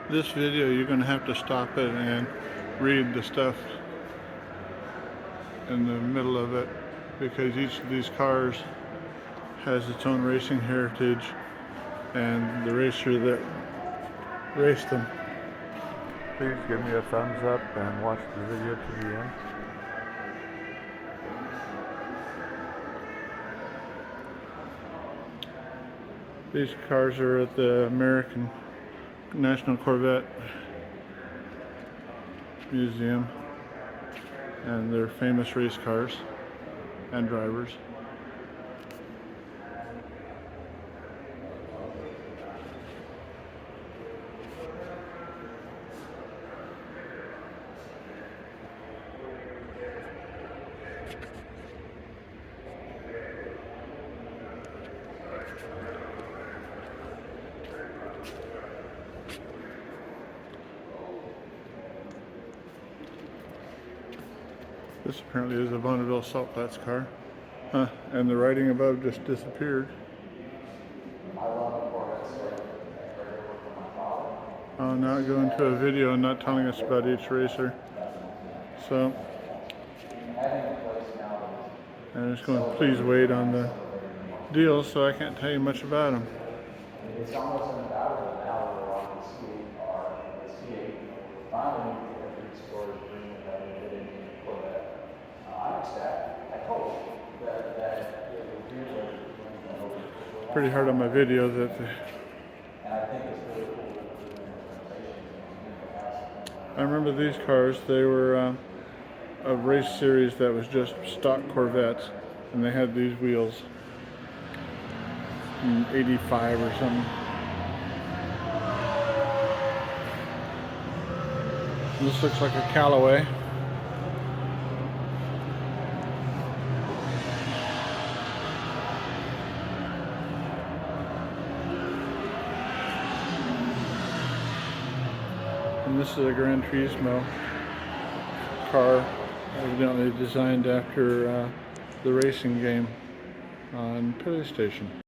This video, you're going to have to stop it and read the stuff in the middle of it, because each of these cars has its own racing heritage and the racer that raced them. Please give me a thumbs up and watch the video to the end. These cars are at the American National Corvette Museum, and they're famous race cars and drivers. This apparently is a Bonneville Salt Flats car. And the writing above just disappeared. I'll now go into a video not telling us about each racer. So, I'm just going to please wait on the deals, so I can't tell you much about them. It's almost an hour now we're on the C8. Finally, the stores bring it in Corvette. I'm ecstatic. I hope that it will do what Pretty hard on my video that and I think it's really cool. I remember these cars. They were a race series that was just stock Corvettes, and they had these wheels in '85 or something. This looks like a Callaway. And this is a Gran Turismo car, evidently designed after the racing game on PlayStation.